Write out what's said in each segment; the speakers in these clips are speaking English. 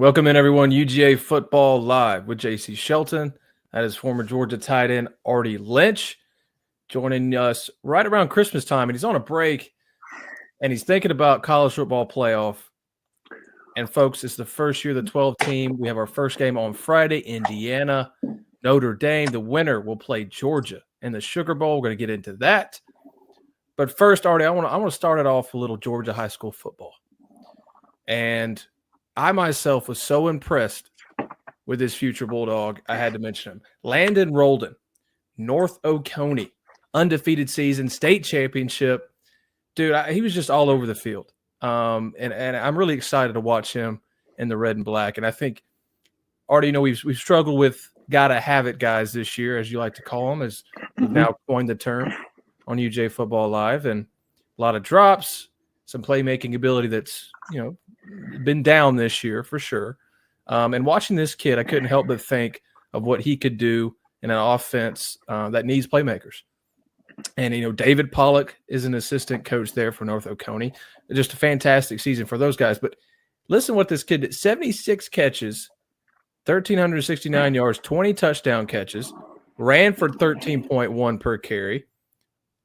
Welcome in, everyone. UGA Football Live with JC Shelton. That is former Georgia tight end Artie Lynch joining us right around Christmas time. And he's on a break, and he's thinking about college football playoff. And, folks, it's the first year of the 12 team. We have our first game on Friday, Indiana, Notre Dame. The winner will play Georgia in the Sugar Bowl. We're going to get into that. But first, Artie, I want to start it off with a little Georgia high school football. And I myself was so impressed with this future Bulldog, I had to mention him. Landon Roldan, North Oconee, undefeated season, state championship. Dude, he was just all over the field. And I'm really excited to watch him in the red and black. And I think, Artie, we've struggled with gotta have it guys this year, as you like to call them, as we've now coined the term on UJ Football Live. And a lot of drops, some playmaking ability that's, been down this year for sure. And watching this kid, I couldn't help but think of what he could do in an offense that needs playmakers. And, David Pollock is an assistant coach there for North Oconee. Just a fantastic season for those guys. But listen what this kid did. 76 catches, 1,369 yards, 20 touchdown catches, ran for 13.1 per carry.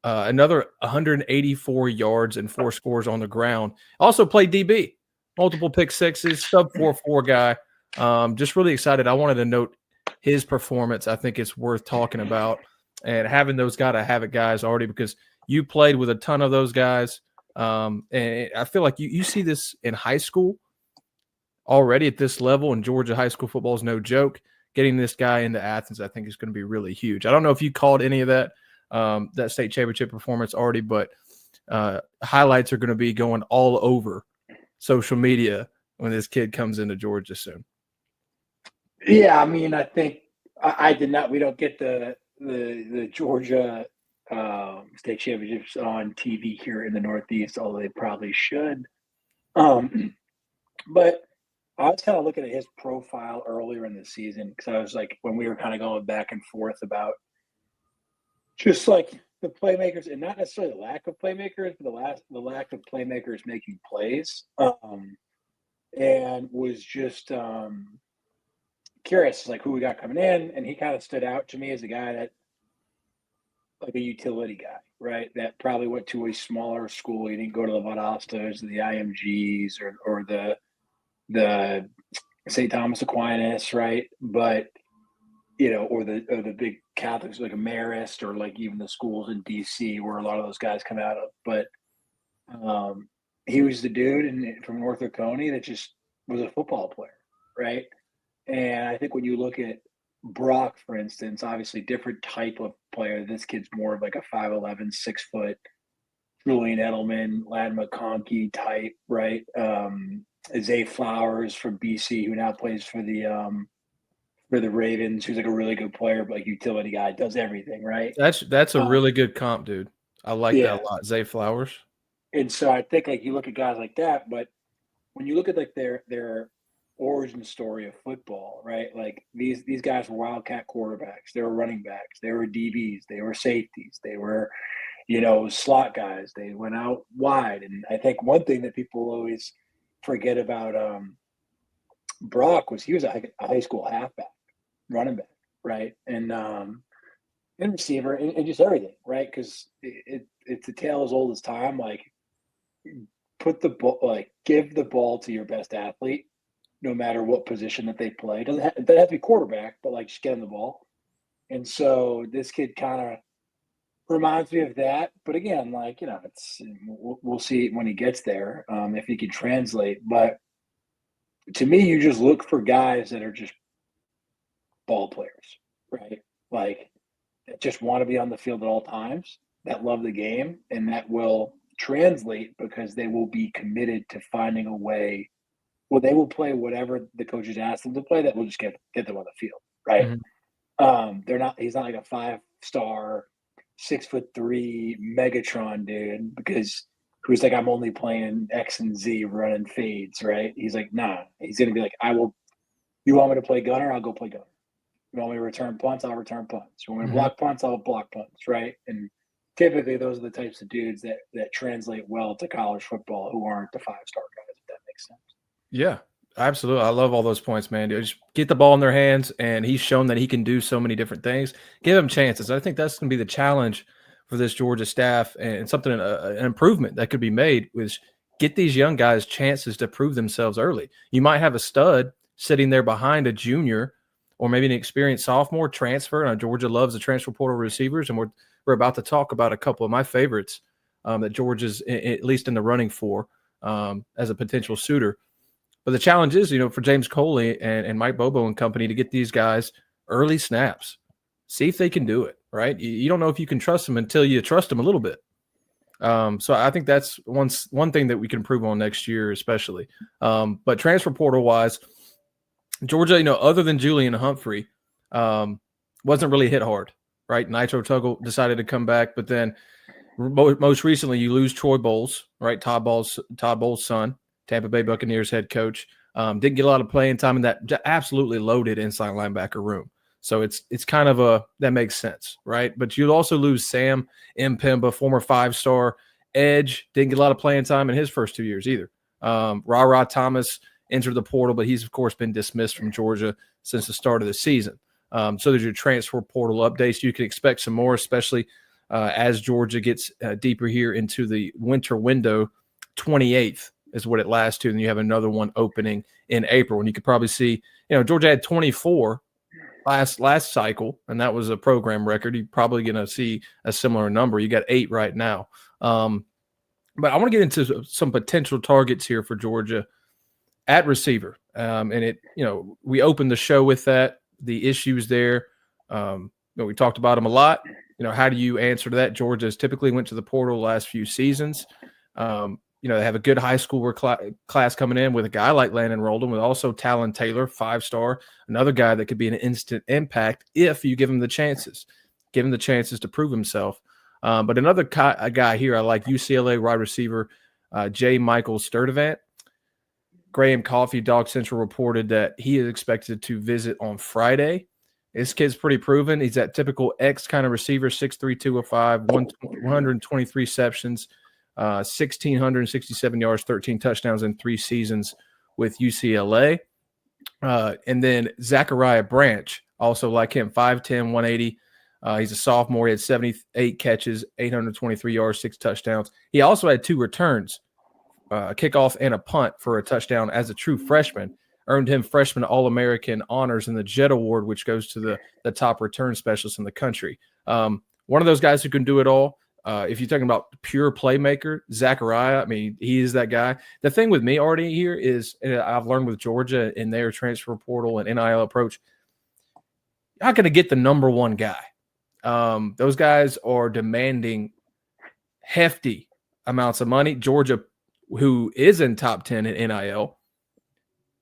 Another 184 yards and 4 scores on the ground. Also played DB, multiple pick sixes, sub 4.4 guy. Just really excited. I wanted to note his performance. I think it's worth talking about and having those gotta have it guys already, because you played with a ton of those guys. And I feel like you see this in high school already at this level, and Georgia high school football is no joke. Getting this guy into Athens, I think, is going to be really huge. I don't know if you called any of that state championship performance already, but highlights are going to be going all over social media when this kid comes into Georgia soon. Yeah, I think I did not. We don't get the Georgia state championships on TV here in the Northeast, although they probably should. But I was kind of looking at his profile earlier in the season, because I was like, when we were kind of going back and forth about just like the playmakers, and not necessarily the lack of playmakers, but the lack of playmakers making plays, and was just curious, like, who we got coming in. And he kind of stood out to me as a guy that, like, a utility guy, right? That probably went to a smaller school. He didn't go to the Valdosta's, the IMGs, or the St. Thomas Aquinas, right? But or the big Catholics like Marist, or like even the schools in DC where a lot of those guys come out of. But he was the dude from North Oconee that just was a football player, right? And I think when you look at Brock, for instance, obviously different type of player. This kid's more of like a 5'11", 6 foot Julian Edelman, Lad McConkey type, right? Zay Flowers from BC, who now plays for the Ravens, who's like a really good player, but like utility guy, does everything, right? That's a really good comp, dude. I like that a lot. Zay Flowers. And so I think like you look at guys like that, but when you look at like their origin story of football, right? Like these guys were wildcat quarterbacks, they were running backs, they were DBs, they were safeties, they were slot guys, they went out wide. And I think one thing that people always forget about Brock was he was a high school halfback, running back, right? And receiver, and just everything, right? Because it's a tale as old as time. Like, put the ball, like, give the ball to your best athlete, no matter what position that they play. It doesn't have to be quarterback, but like, just get them the ball. And so this kid kind of reminds me of that. But again, like, we'll see when he gets there, if he can translate. But to me, you just look for guys that are just ball players, right? Like, that just want to be on the field at all times, that love the game, and that will translate because they will be committed to finding a way. Well, they will play whatever the coaches ask them to play. That will just get them on the field, right? Mm-hmm. He's not like a 5-star, 6'3" Megatron dude because who's like, I'm only playing X and Z running fades, right? He's like, nah. He's gonna be like, you want me to play gunner? I'll go play gunner. You want me to return punts? I'll return punts. You want me to block punts? I'll block punts, right? And typically those are the types of dudes that translate well to college football who aren't the 5-star guys, if that makes sense. Yeah, Absolutely. I love all those points, man. Just get the ball in their hands, and he's shown that he can do so many different things. Give him chances. I think that's going to be the challenge for this Georgia staff, and something, an improvement that could be made was get these young guys chances to prove themselves early. You might have a stud sitting there behind a junior or maybe an experienced sophomore transfer. And Georgia loves the transfer portal receivers, and we're about to talk about a couple of my favorites that Georgia's at least in the running for as a potential suitor. But the challenge is, for James Coley and Mike Bobo and company to get these guys early snaps, see if they can do it, right? You don't know if you can trust them until you trust them a little bit. So I think that's one thing that we can improve on next year, especially. But transfer portal wise, Georgia, other than Julian Humphrey, wasn't really hit hard, right? Nitro Tuggle decided to come back, but then most recently you lose Troy Bowles, right? Todd Bowles' son, Tampa Bay Buccaneers head coach. Didn't get a lot of playing time in that absolutely loaded inside linebacker room. So it's kind of that makes sense, right? But you'd also lose Sam Mpemba, former 5-star edge, didn't get a lot of playing time in his first 2 years either. Ra Thomas entered the portal, but he's of course been dismissed from Georgia since the start of the season. So there's your transfer portal updates. You can expect some more, especially as Georgia gets deeper here into the winter window. 28th is what it lasts to, and you have another one opening in April. And you could probably see, Georgia had 24 last cycle, and that was a program record. You're probably going to see a similar number. You got 8 right now. But I want to get into some potential targets here for Georgia at receiver. And we opened the show with that, the issues there. We talked about them a lot. How do you answer to that? Georgia has typically went to the portal the last few seasons. They have a good high school class coming in with a guy like Landon Roldan, with also Talon Taylor, 5-star, another guy that could be an instant impact if you give him the chances, to prove himself. But another guy here I like, UCLA wide receiver J. Michael Sturdivant. Graham Coffey, Dog Central, reported that he is expected to visit on Friday. This kid's pretty proven. He's that typical X kind of receiver, 6'3", 205, 123 receptions, 1,667 yards, 13 touchdowns in 3 seasons with UCLA. And then Zachariah Branch, also like him, 5'10", 180. He's a sophomore. He had 78 catches, 823 yards, 6 touchdowns. He also had 2 returns, a kickoff and a punt for a touchdown as a true freshman. Earned him freshman All-American honors in the Jet Award, which goes to the top return specialist in the country. One of those guys who can do it all. If you're talking about pure playmaker, Zachariah, he is that guy. The thing with me already here is, and I've learned with Georgia in their transfer portal and NIL approach, you're not going to get the number one guy. Those guys are demanding hefty amounts of money. Georgia, who is in top 10 in NIL,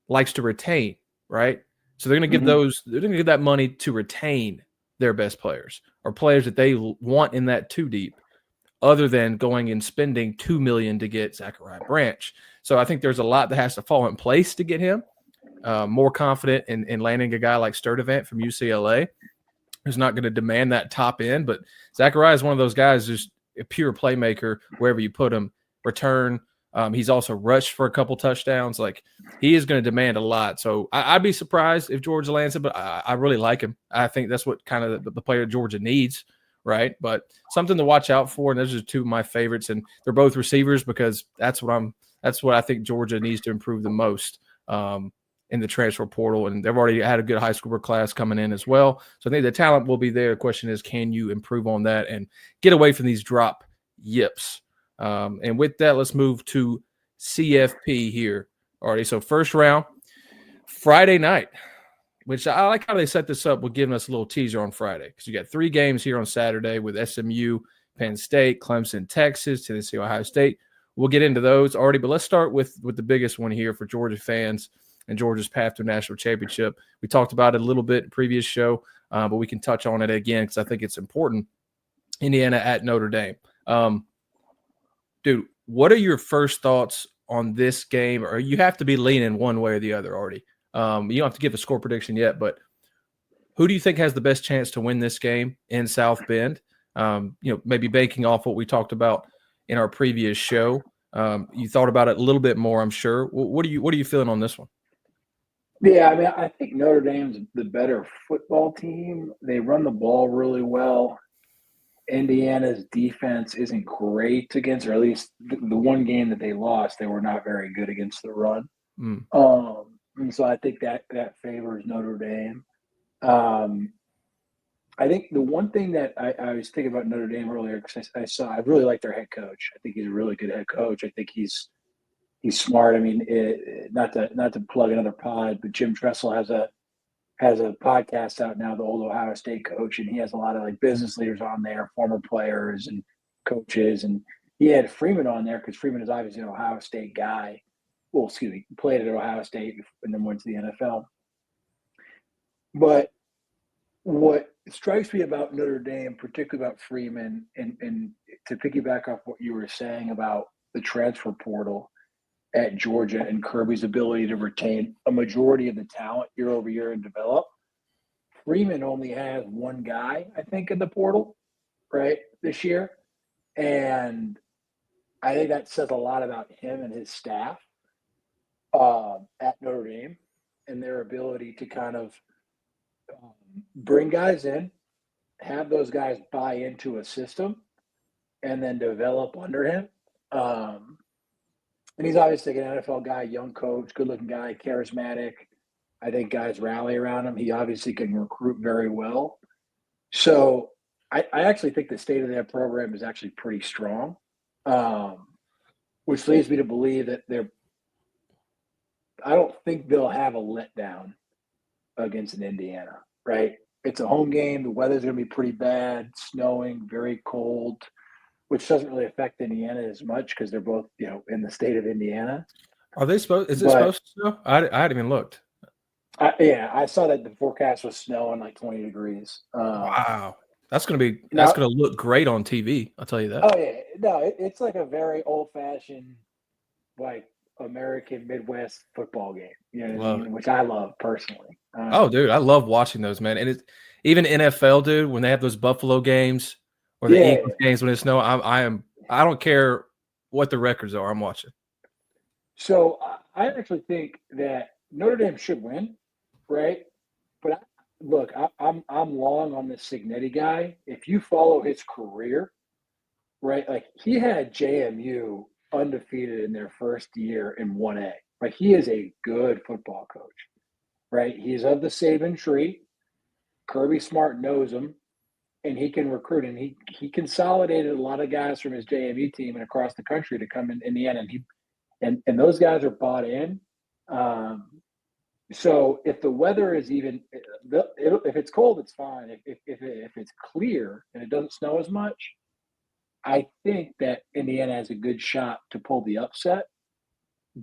likes to retain, right? So they're going to give they're going to give that money to retain their best players, or players that they want in that 2 deep, other than going and spending $2 million to get Zachariah Branch. So I think there's a lot that has to fall in place to get him. More confident in landing a guy like Sturdivant from UCLA, who's not going to demand that top end. But Zachariah is one of those guys who's a pure playmaker wherever you put him. Return. He's also rushed for a couple touchdowns. Like, he is going to demand a lot. So I'd be surprised if Georgia lands it, but I really like him. I think that's what kind of the player Georgia needs, right? But something to watch out for. And those are 2 of my favorites, and they're both receivers, because that's what I think Georgia needs to improve the most in the transfer portal. And they've already had a good high schooler class coming in as well. So I think the talent will be there. The question is, can you improve on that and get away from these drop yips? And with that, let's move to CFP here. Already, so first round, Friday night, which I like how they set this up with giving us a little teaser on Friday, because you got 3 games here on Saturday with SMU, Penn State, Clemson, Texas, Tennessee, Ohio State. We'll get into those already, but let's start with the biggest one here for Georgia fans and Georgia's path to a national championship. We talked about it a little bit in the previous show, but we can touch on it again because I think it's important. Indiana at Notre Dame. Dude, what are your first thoughts on this game? Or you have to be leaning one way or the other already. You don't have to give a score prediction yet, but who do you think has the best chance to win this game in South Bend? Maybe banking off what we talked about in our previous show. You thought about it a little bit more, I'm sure. What are you feeling on this one? Yeah, I mean, I think Notre Dame's the better football team. They run the ball really well. Indiana's defense isn't great against, or at least the one game that they lost, they were not very good against the run. Mm. And so I think that favors Notre Dame. Um, I think the one thing that I was thinking about Notre Dame earlier because I really like their head coach. I think he's a really good head coach. I think he's smart. I mean, not to plug another pod, but Jim Tressel has a podcast out now, the old Ohio State coach, and he has a lot of like business leaders on there, former players and coaches, and he had Freeman on there because Freeman is obviously an Ohio State guy. Well, excuse me, played at Ohio State and then went to the NFL. But what strikes me about Notre Dame, particularly about Freeman, and to piggyback off what you were saying about the transfer portal at Georgia and Kirby's ability to retain a majority of the talent year over year and develop. Freeman only has one guy, I think, in the portal, right, this year. And I think that says a lot about him and his staff at Notre Dame and their ability to kind of bring guys in, have those guys buy into a system, and then develop under him. And he's obviously an NFL guy, young coach, good-looking guy, charismatic. I think guys rally around him. He obviously can recruit very well. So I actually think the state of that program is actually pretty strong, which leads me to believe that I don't think they'll have a letdown against an Indiana, right? It's a home game. The weather's going to be pretty bad, snowing, very cold, which doesn't really affect Indiana as much because they're both, in the state of Indiana. Are they supposed? Is it supposed to snow? I hadn't even looked. I saw that the forecast was snowing like 20 degrees. Wow, that's gonna look great on TV. I'll tell you that. Oh yeah, no, it's like a very old-fashioned, like American Midwest football game. You know what I mean? Which I love personally. Oh, dude, I love watching those, man. And it's even NFL, dude, when they have those Buffalo games or the Eagles games when it's snow. I don't care what the records are. I'm watching. So I actually think that Notre Dame should win, right? But look, I'm long on this Signetti guy. If you follow his career, right, like he had JMU undefeated in their first year in 1A. Like he is a good football coach, right? He's of the Saban tree. Kirby Smart knows him, and he can recruit. And he consolidated a lot of guys from his JMU team and across the country to come in Indiana, and those guys are bought in. So if the weather is even, if it's cold, it's fine. If it's clear and it doesn't snow as much, I think that Indiana has a good shot to pull the upset.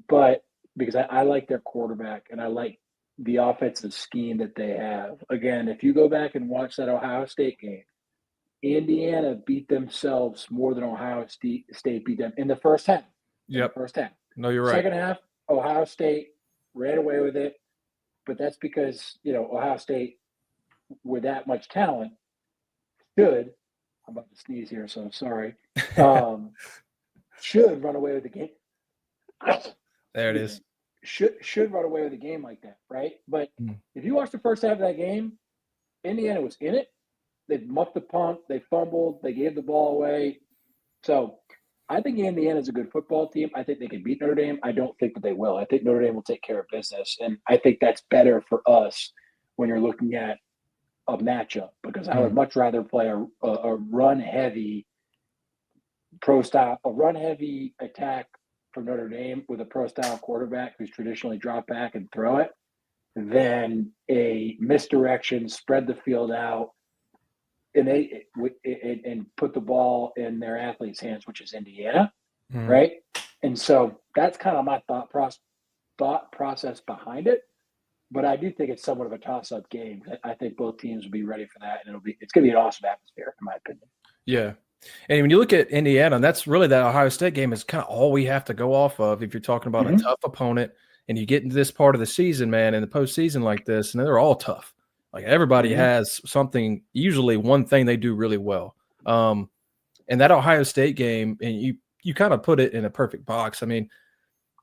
But because I like their quarterback and I like the offensive scheme that they have. Again, if you go back and watch that Ohio State game, Indiana beat themselves more than Ohio State beat them in the first half. Yep. First half. No, you're right. Second half, Ohio State ran away with it. But that's because, Ohio State, with that much talent, I'm about to sneeze here, so I'm sorry, should run away with the game. There it is. Should run away with a game like that, right? But if you watch the first half of that game, Indiana was in it. They muffed the punt. They fumbled. They gave the ball away. So I think Indiana is a good football team. I think they can beat Notre Dame. I don't think that they will. I think Notre Dame will take care of business. And I think that's better for us when you're looking at a matchup because I would much rather play a run-heavy pro-style, a run-heavy attack for Notre Dame with a pro-style quarterback who's traditionally drop back and throw it than a misdirection, spread the field out, and put the ball in their athletes' hands, which is Indiana, right? And so that's kind of my thought process behind it. But I do think it's somewhat of a toss-up game. I think both teams will be ready for that, and it's going to be an awesome atmosphere, in my opinion. Yeah, and when you look at Indiana, that's really that Ohio State game is kind of all we have to go off of if you're talking about a tough opponent, and you get into this part of the season, man, in the postseason like this, and they're all tough. Like everybody has something, usually one thing they do really well. And that Ohio State game, and you kind of put it in a perfect box. I mean,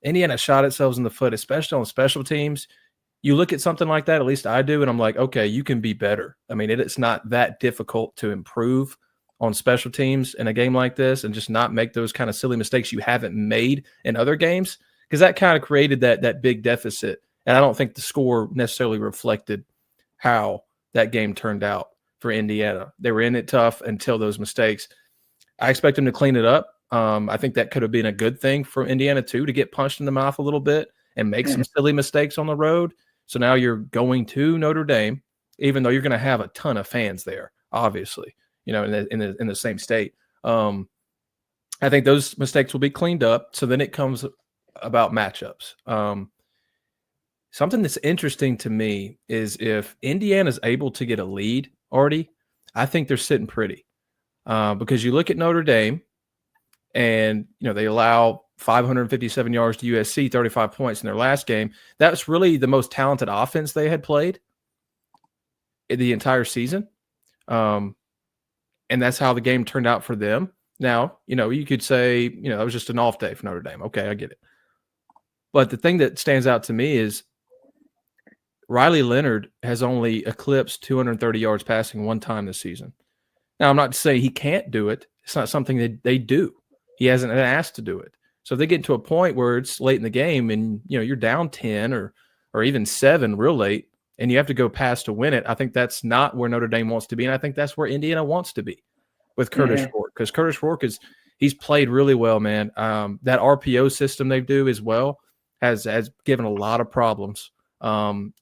Indiana shot itself in the foot, especially on special teams. you look at something like that, at least I do, and I'm like, okay, you can be better. I mean, it's not that difficult to improve on special teams in a game like this and just not make those kind of silly mistakes you haven't made in other games, because that kind of created that big deficit. And I don't think the score necessarily reflected how that game turned out for Indiana. They were in it tough until those mistakes. I expect them to clean it up. I think that could have been a good thing for Indiana too, to get punched in the mouth a little bit and make some silly mistakes on the road. So now you're going to Notre Dame, even though you're going to have a ton of fans there, obviously, in the same state. I think those mistakes will be cleaned up. So then it comes about matchups. Something that's interesting to me is if Indiana's able to get a lead already, I think they're sitting pretty. Because you look at Notre Dame and, they allow 557 yards to USC, 35 points in their last game. That's really the most talented offense they had played in the entire season. And that's how the game turned out for them. Now, you could say, it was just an off day for Notre Dame. Okay, I get it. But the thing that stands out to me is Riley Leonard has only eclipsed 230 yards passing one time this season. Now, I'm not to say he can't do it. It's not something that they do. He hasn't been asked to do it. So if they get to a point where it's late in the game and, you're down 10 or even 7 real late and you have to go pass to win it, I think that's not where Notre Dame wants to be. And I think that's where Indiana wants to be with Curtis Rourke, because Curtis Rourke he's played really well, man. That RPO system they do as well has given a lot of problems.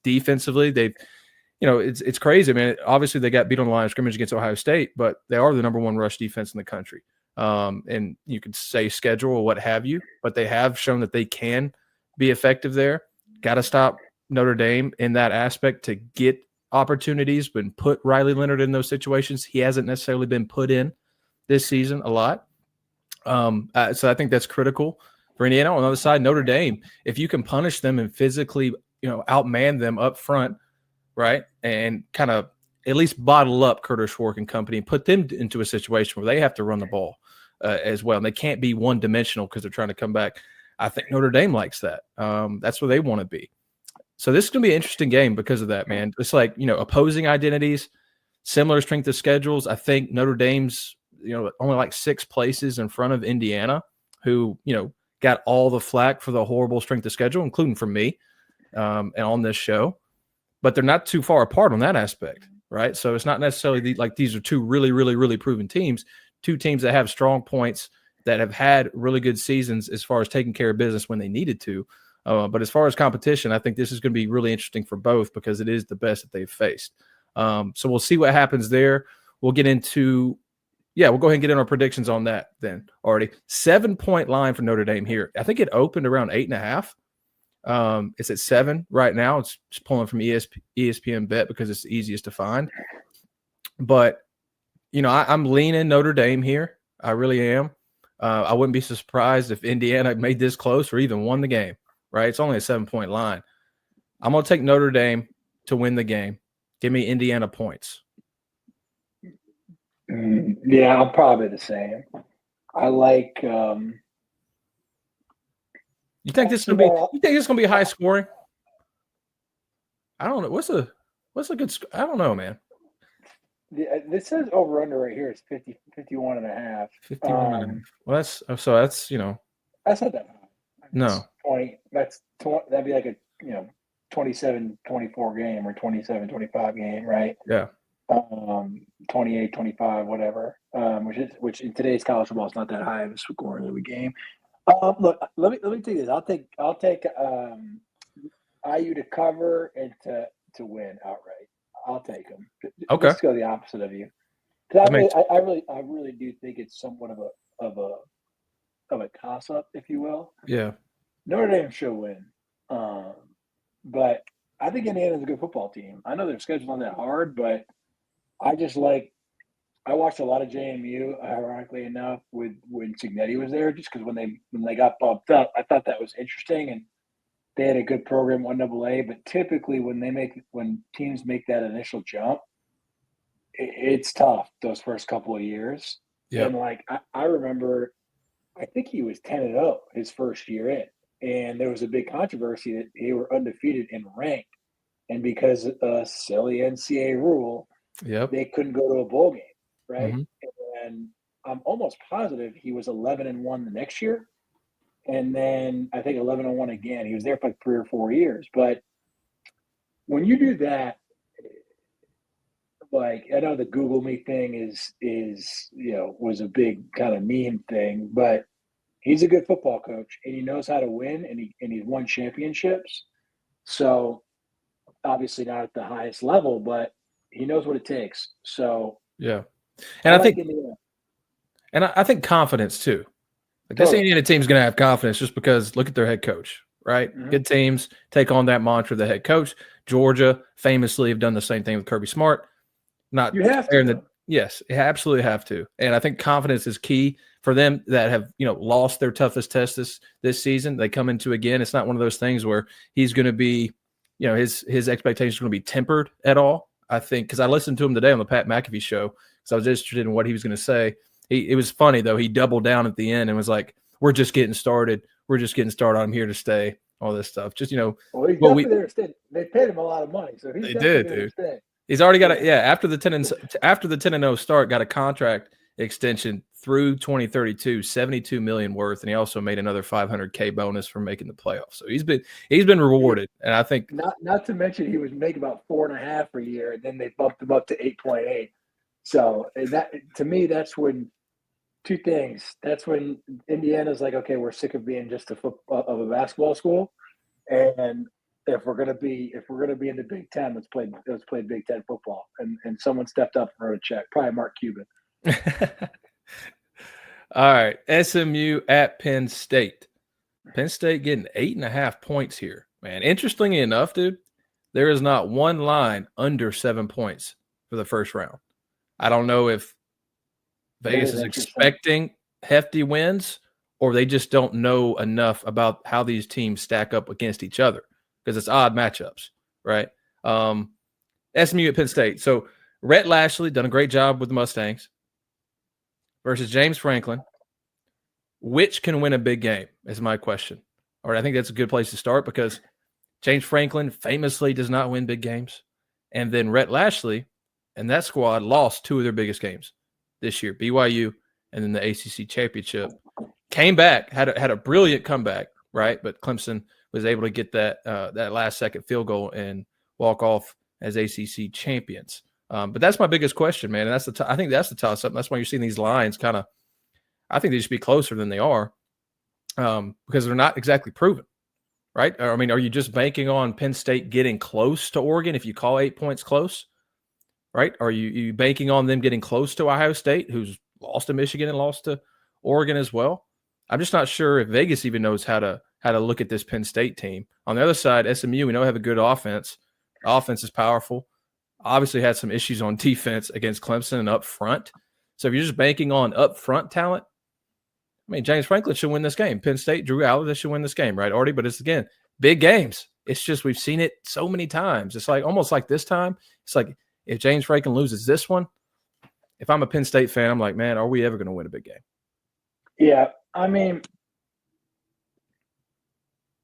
Defensively, they've it's crazy, man. Obviously, they got beat on the line of scrimmage against Ohio State, but they are the number one rush defense in the country. And you could say schedule or what have you, but they have shown that they can be effective there. Got to stop Notre Dame in that aspect to get opportunities, but put Riley Leonard in those situations. He hasn't necessarily been put in this season a lot. So I think that's critical for Indiana. On the other side, Notre Dame, if you can punish them and physically, outman them up front, right, and kind of at least bottle up Curtis Rourke and company and put them into a situation where they have to run the ball as well. And they can't be one-dimensional because they're trying to come back. I think Notre Dame likes that. That's where they want to be. So this is going to be an interesting game because of that, man. It's like, opposing identities, similar strength of schedules. I think Notre Dame's, only like 6 places in front of Indiana, who, got all the flack for the horrible strength of schedule, including from me and on this show. But they're not too far apart on that aspect, right? So it's not necessarily like these are 2 really, really, really proven teams, 2 teams that have strong points, that have had really good seasons as far as taking care of business when they needed to. But as far as competition, I think this is going to be really interesting for both because it is the best that they've faced. So we'll see what happens there. We'll get into, we'll go ahead and get in our predictions on that then already. 7-point line for Notre Dame here. I think it opened around 8.5. It's at 7 right now. It's just pulling from ESPN Bet because it's the easiest to find. But, I'm leaning Notre Dame here. I really am. I wouldn't be surprised if Indiana made this close or even won the game, right? It's only a 7-point line. I'm going to take Notre Dame to win the game. Give me Indiana points. Yeah, I'm probably the same. I like You think this is going to be high scoring? I don't know. What's a good I don't know, man. This says over under right here. It's 51 and a half. 51 and a half. Well, that's that's not that high. No. 20. That'd be like a 27-24 game or 27-25 game, right? Yeah. 28-25, whatever. Which in today's college football is not that high of a scoring of a game. Look, let me take this. I'll take IU to cover and to win outright. I'll take them. Okay. Let's go the opposite of you. Because I really do think it's somewhat of a toss up, if you will. Yeah. Notre Dame should win, but I think Indiana's a good football team. I know their schedule's not that hard, but I watched a lot of JMU, ironically enough, when Cignetti was there, just because when they got bumped up, I thought that was interesting, and they had a good program, 1AA. But typically, when teams make that initial jump, it's tough those first couple of years. Yeah. And I remember, I think he was 10-0 his first year in, and there was a big controversy that they were undefeated and ranked. and because of a silly NCAA rule, Yep. they couldn't go to a bowl game, right? Hmm. And I'm almost positive he was 11-1 the next year, and then I think 11-1 again. He was there for like 3 or 4 years. But when you do that, like I know the Google Me thing is was a big kind of meme thing, but he's a good football coach and he knows how to win and he's won championships. So obviously not at the highest level, but he knows what it takes. So Yeah. I And I like think Indiana. and I think confidence too. Like this Totally. Indiana team's going to have confidence just because look at their head coach, right? Mm-hmm. Good teams take on that mantra of the head coach. Georgia famously have done the same thing with Kirby Smart. Not You have fair in to. the yes, you absolutely have to. And I think confidence is key for them that have, lost their toughest test this season. They come into again. It's not one of those things where he's going to be, his expectations are going to be tempered at all. I think because I listened to him today on the Pat McAfee show because I was interested in what he was going to say. It was funny though. He doubled down at the end and was like, "We're just getting started. We're just getting started. I'm here to stay." All this stuff. Just Well, he's what definitely there to stay. They paid him a lot of money, so he's they definitely did, there to dude. stay. He's already got after the 10-0 start, got a contract extension through 2032, 72 million worth, and he also made another 500K bonus for making the playoffs. So he's been rewarded, and I think not to mention he was making about 4.5 a year, and then they bumped him up to 8.8. So that to me, that's when two things. That's when Indiana's like, okay, we're sick of being just a basketball school, and if we're gonna be in the Big Ten, let's play Big Ten football. And someone stepped up and wrote a check, probably Mark Cuban. All right, SMU at Penn State. Penn State getting 8.5 points here, man. Interestingly enough, dude, there is not one line under 7 points for the first round. I don't know if Vegas is expecting hefty wins or they just don't know enough about how these teams stack up against each other because it's odd matchups, right? SMU at Penn State. So Rhett Lashley done a great job with the Mustangs versus James Franklin. Which can win a big game is my question. All right, I think that's a good place to start because James Franklin famously does not win big games. And then Rhett Lashley and that squad lost two of their biggest games this year, BYU and then the ACC championship. Came back, had a brilliant comeback, right? But Clemson was able to get that last second field goal and walk off as ACC champions. But that's my biggest question, man. And I think that's the toss-up. That's why you're seeing these lines kind of – I think they should be closer than they are because they're not exactly proven, right? I mean, are you just banking on Penn State getting close to Oregon if you call 8 points close, right? Are you banking on them getting close to Ohio State, who's lost to Michigan and lost to Oregon as well? I'm just not sure if Vegas even knows how to look at this Penn State team. On the other side, SMU, we know have a good offense. Offense is powerful. Obviously had some issues on defense against Clemson and up front. So if you're just banking on up front talent, I mean, James Franklin should win this game. Penn State, Drew Aller, they should win this game, right, Artie? But it's, again, big games. It's just we've seen it so many times. It's like almost like this time. It's like if James Franklin loses this one, if I'm a Penn State fan, I'm like, man, are we ever going to win a big game? Yeah, I mean,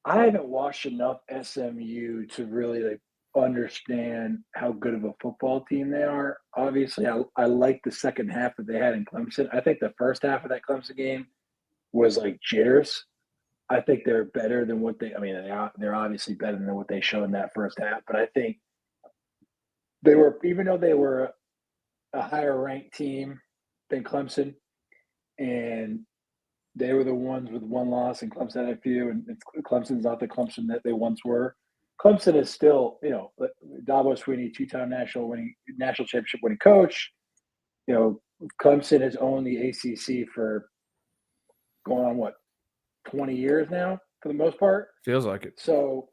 I haven't watched enough SMU to really understand how good of a football team they are. Obviously, I like the second half that they had in Clemson. I think the first half of that Clemson game was like jitters. I think they're better than what they're obviously better than what they showed in that first half. But I think they were, even though they were a higher ranked team than Clemson, and they were the ones with one loss, and Clemson had a few, and Clemson's not the Clemson that they once were. Clemson is still, Dabo Swinney, two-time national championship winning coach. Clemson has owned the ACC for going on 20 years now, for the most part. Feels like it. So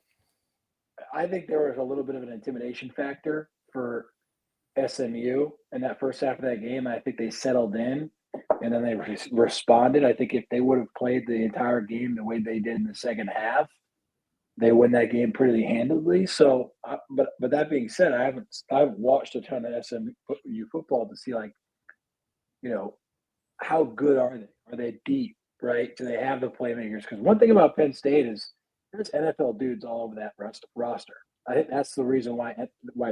I think there was a little bit of an intimidation factor for SMU in that first half of that game. I think they settled in and then they responded. I think if they would have played the entire game the way they did in the second half, they win that game pretty handily. So, but that being said, I've watched a ton of SMU football to see how good are they? Are they deep? Right? Do they have the playmakers? Because one thing about Penn State is there's NFL dudes all over that roster. I think that's the reason why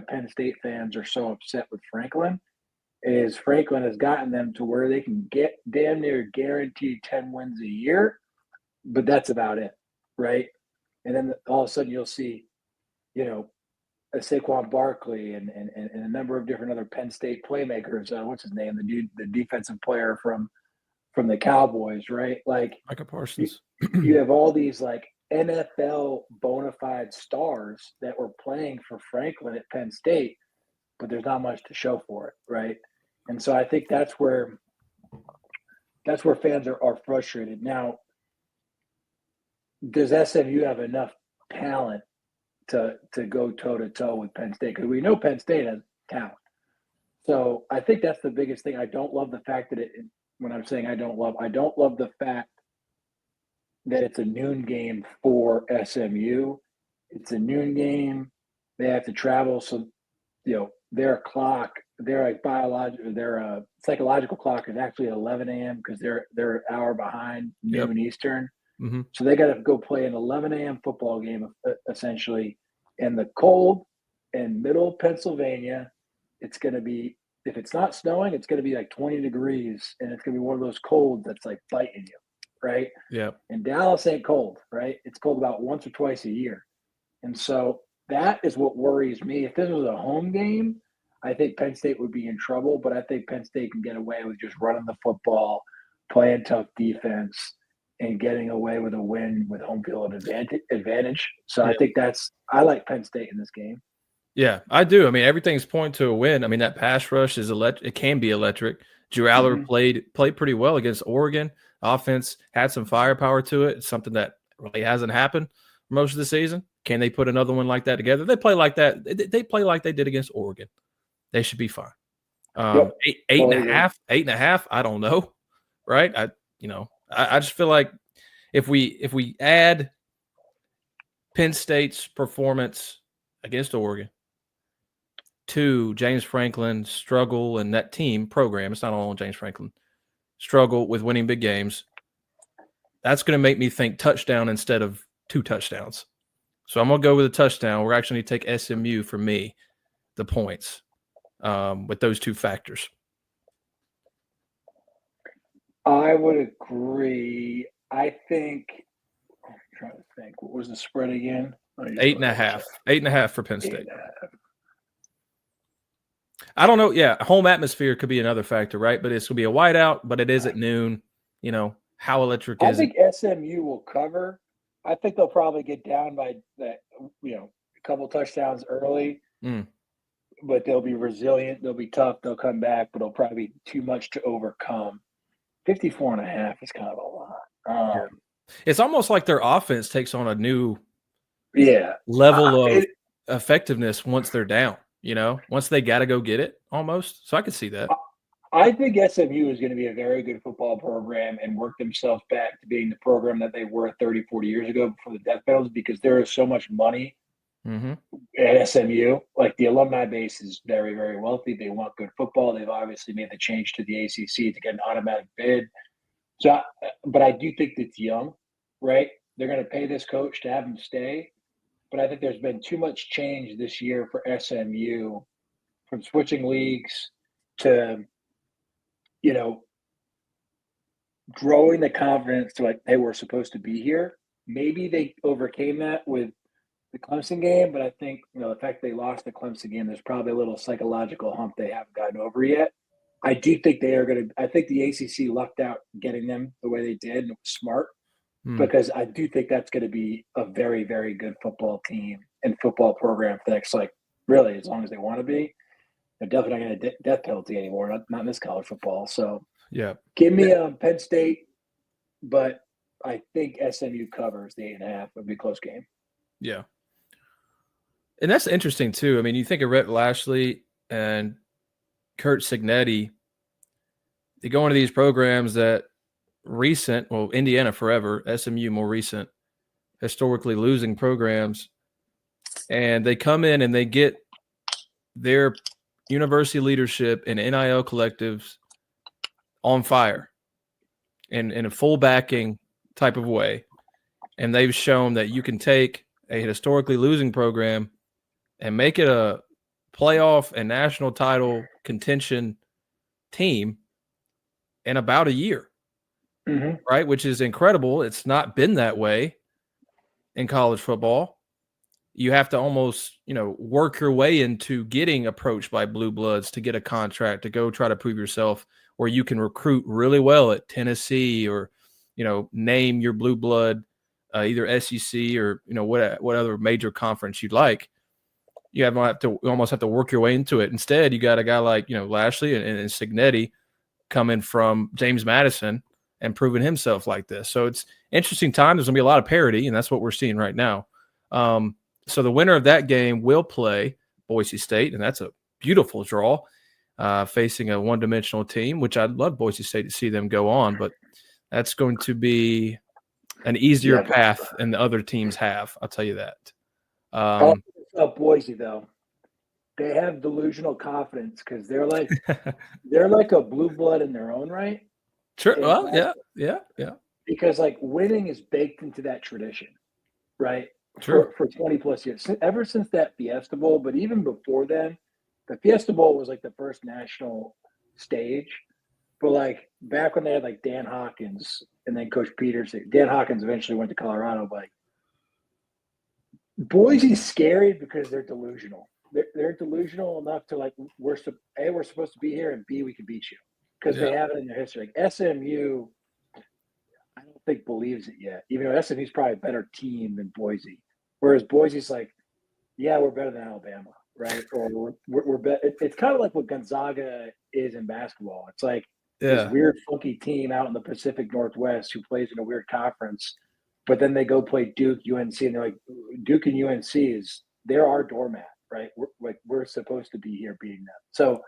Penn State fans are so upset with Franklin. Is Franklin has gotten them to where they can get damn near guaranteed 10 wins a year, but that's about it, right? And then all of a sudden you'll see, you know, a Saquon Barkley and a number of different other Penn State playmakers. What's his name? The defensive player from the Cowboys, right? Like Micah Parsons. you have all these like NFL bona fide stars that were playing for Franklin at Penn State, but there's not much to show for it, right? And so I think that's where fans are frustrated. Now, does SMU have enough talent to go toe to toe with Penn State? Because we know Penn State has talent. So I think that's the biggest thing. I don't love the fact that when I'm saying I don't love the fact that it's a noon game for SMU. It's a noon game. They have to travel, so their clock, their psychological clock is actually at 11 a.m. because they're an hour behind noon Eastern. Mm-hmm. So they got to go play an 11 a.m. football game essentially in the cold in middle Pennsylvania. It's going to be, if it's not snowing, it's going to be like 20 degrees, and it's going to be one of those colds that's like biting you, right? Yeah. And Dallas ain't cold, right? It's cold about once or twice a year. And so that is what worries me. If this was a home game, I think Penn State would be in trouble, but I think Penn State can get away with just running the football, playing tough defense, and getting away with a win with home field advantage. So I think I like Penn State in this game. Yeah, I do. I mean, everything's pointing to a win. I mean, that pass rush is it can be electric. Drew Aller played pretty well against Oregon. Offense had some firepower to it. It's something that really hasn't happened most of the season. Can they put another one like that together? They play like that. They play like they did against Oregon. They should be fine. Eight and a half. I don't know. Right. I just feel like if we add Penn State's performance against Oregon to James Franklin's struggle and that team program, it's not all on James Franklin, struggle with winning big games, that's going to make me think touchdown instead of 2 touchdowns. So I'm going to go with a touchdown. We're actually going to take SMU for me, the points, with those 2 factors. I would agree. I think I'm trying to think. What was the spread again? 8.5. 8.5 for Penn State. I don't know. Yeah, home atmosphere could be another factor, right? But it's going to be a whiteout, but it is at noon. How electric is it? I think SMU will cover. I think they'll probably get down by that, a couple touchdowns early. But they'll be resilient. They'll be tough. They'll come back, but it'll probably be too much to overcome. 54.5 is kind of a lot. It's almost like their offense takes on a new level of effectiveness once they're down, once they got to go get it almost. So I could see that. I think SMU is going to be a very good football program and work themselves back to being the program that they were 30, 40 years ago before the death penalty, because there is so much money at SMU. Like, the alumni base is very, very wealthy. They want good football. They've obviously made the change to the ACC to get an automatic bid. So, but I do think it's young, right? They're going to pay this coach to have him stay. But I think there's been too much change this year for SMU, from switching leagues to, growing the confidence to like they were supposed to be here. Maybe they overcame that with the Clemson game, but I think, the fact they lost the Clemson game, there's probably a little psychological hump they haven't gotten over yet. I do think they are going to – I think the ACC lucked out getting them the way they did, and it was smart, because I do think that's going to be a very, very good football team and football program for the next, really, as long as they want to be. They're definitely not going to get a death penalty anymore, not in this college football. So, give me Penn State, but I think SMU covers the 8.5. It would be a close game. Yeah. And that's interesting, too. I mean, you think of Rhett Lashley and Kurt Signetti, they go into these programs that Indiana forever, SMU more recent, historically losing programs, and they come in and they get their university leadership and NIL collectives on fire in a full backing type of way. And they've shown that you can take a historically losing program and make it a playoff and national title contention team in about a year, right? Which is incredible. It's not been that way in college football. You have to almost, work your way into getting approached by blue bloods to get a contract, to go try to prove yourself, or you can recruit really well at Tennessee or, name your blue blood, either SEC or, what other major conference you'd like. You almost have to work your way into it. Instead, you got a guy like, Lashley and Signetti coming from James Madison and proving himself like this. So it's interesting time. There's going to be a lot of parity, and that's what we're seeing right now. So the winner of that game will play Boise State, and that's a beautiful draw, facing a one-dimensional team, which I'd love Boise State to see them go on, but that's going to be an easier path than the other teams have. I'll tell you that. Boise, though, they have delusional confidence because they're like a blue blood in their own right. Sure. Well, yeah. Because winning is baked into that tradition, right? Sure. For 20 plus years, ever since that Fiesta Bowl, but even before then, the Fiesta Bowl was the first national stage. But back when they had Dan Hawkins and then Coach Peterson, Dan Hawkins eventually went to Colorado, but Boise's scary because they're delusional. They're delusional enough to we're supposed to be here, and B, we can beat you because they have it in their history. SMU, I don't think believes it yet, even though SMU's probably a better team than Boise. Whereas Boise's we're better than Alabama, right? Or we're better. It's kind of like what Gonzaga is in basketball. It's this weird, funky team out in the Pacific Northwest who plays in a weird conference, but then they go play Duke, UNC, and they're Duke and UNC they're our doormat, right? We're supposed to be here beating them. So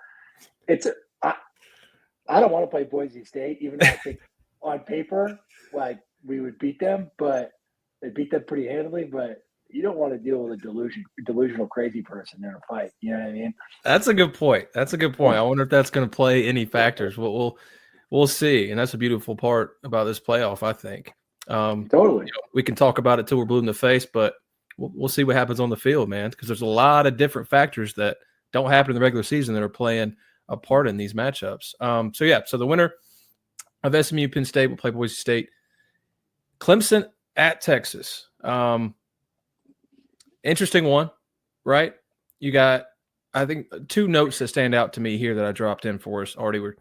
I don't want to play Boise State, even though I think on paper, we would beat them, but they beat them pretty handily. But you don't want to deal with a delusional crazy person in a fight. You know what I mean? That's a good point. I wonder if that's going to play any factors. We'll see. And that's a beautiful part about this playoff, I think. Totally. We can talk about it till we're blue in the face, but we'll see what happens on the field, man, because there's a lot of different factors that don't happen in the regular season that are playing a part in these matchups. So the winner of SMU Penn State will play Boise State. Clemson at Texas. Interesting one, right? You got, I think, two notes that stand out to me here that I dropped in for us already were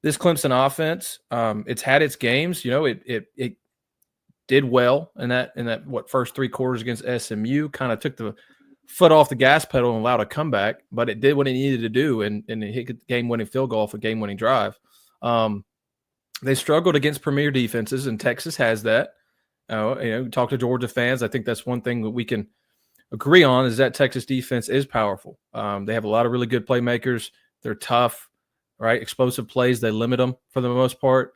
this Clemson offense. It's had its games. It did well in that first three quarters against SMU. Kind of took the foot off the gas pedal and allowed a comeback, but it did what it needed to do, and it hit the game-winning field goal for a game-winning drive. They struggled against premier defenses, and Texas has that. Talk to Georgia fans. I think that's one thing that we can agree on is that Texas defense is powerful. They have a lot of really good playmakers. They're tough, right? Explosive plays. They limit them for the most part.